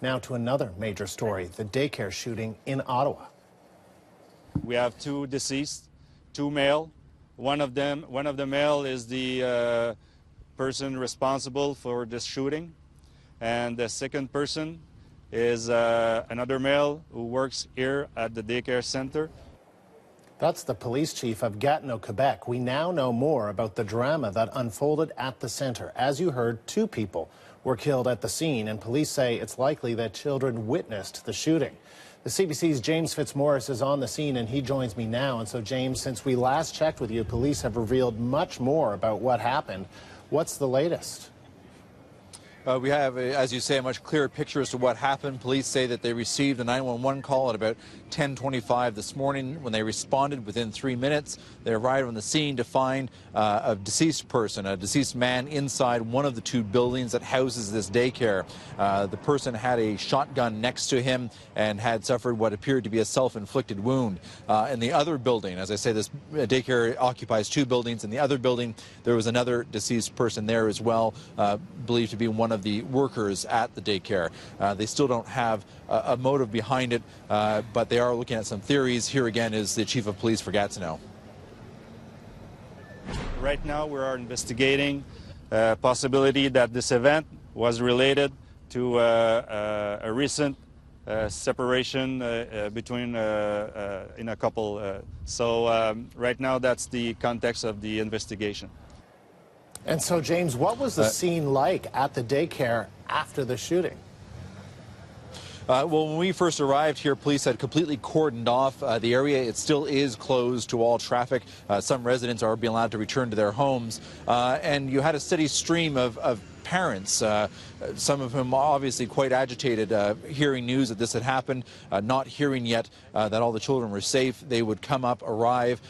Now to another major story, the daycare shooting in Ottawa. We have two deceased, two male. One of the male is the person responsible for this shooting, and the second person is another male who works here at the daycare center. That's the police chief of Gatineau, Quebec. We now know more about the drama that unfolded at the center. As you heard, 2 people were killed at the scene, and police say it's likely that children witnessed the shooting. The CBC's James Fitzmaurice is on the scene, and he joins me now. And so, James, since we last checked with you, police have revealed much more about what happened. What's the latest? We have, as you say, a much clearer picture as to what happened. Police say that they received a 911 call at about 10:25 this morning. When they responded within 3 minutes, they arrived on the scene to find a deceased person, a deceased man inside one of the 2 buildings that houses this daycare. The person had a shotgun next to him and had suffered what appeared to be a self-inflicted wound. In the other building, as I say, this daycare occupies 2 buildings. In the other building, there was another deceased person there as well, believed to be one of the workers at the daycare. They still don't have a motive behind it, but they are looking at some theories. Here again is the chief of police for Gatineau. Right now we are investigating a possibility that this event was related to a recent separation between in a couple. So right now that's the context of the investigation. And so, James, what was the scene like at the daycare after the shooting? Well, when we first arrived here, police had completely cordoned off the area. It still is closed to all traffic. Some residents are being allowed to return to their homes. And you had a steady stream of parents, some of whom obviously quite agitated, hearing news that this had happened, not hearing yet that all the children were safe. They would come up, arrive,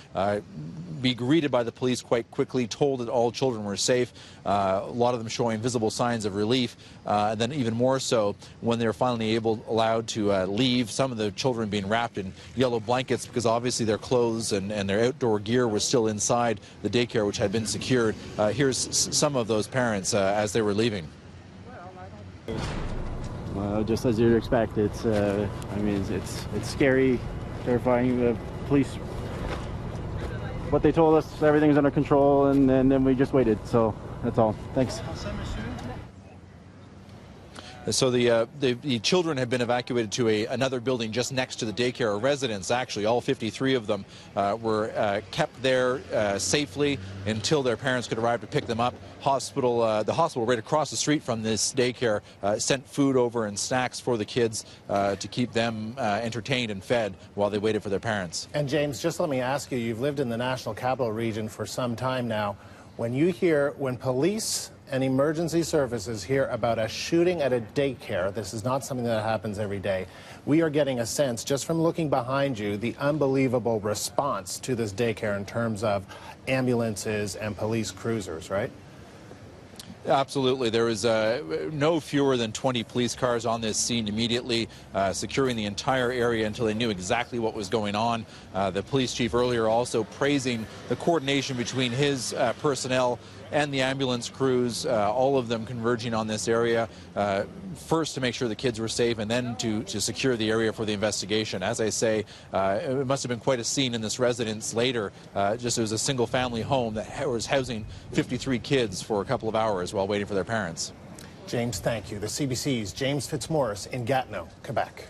be greeted by the police quite quickly, told that all children were safe, a lot of them showing visible signs of relief, and then even more so when they were finally allowed to leave, some of the children being wrapped in yellow blankets because obviously their clothes and their outdoor gear was still inside the daycare, which had been secured. Here's some of those parents as they were leaving. Just as you'd expect, it's I mean, it's scary, terrifying. The police, what they told us, everything's under control, and then we just waited. So that's all. Thanks. So the children have been evacuated to another building just next to the daycare. Residents, actually, all 53 of them were kept there safely until their parents could arrive to pick them up. The hospital right across the street from this daycare sent food over and snacks for the kids to keep them entertained and fed while they waited for their parents. And James, just let me ask you, you've lived in the National Capital Region for some time now. When police and emergency services hear about a shooting at a daycare, this is not something that happens every day, we are getting a sense, just from looking behind you, the unbelievable response to this daycare in terms of ambulances and police cruisers, right? Absolutely. There was no fewer than 20 police cars on this scene immediately, securing the entire area until they knew exactly what was going on. The police chief earlier also praising the coordination between his personnel and the ambulance crews, all of them converging on this area, first to make sure the kids were safe and then to secure the area for the investigation. As I say, it must have been quite a scene in this residence later. Just it was a single family home that was housing 53 kids for a couple of hours while waiting for their parents. James, thank you. The CBC's James Fitzmaurice in Gatineau, Quebec.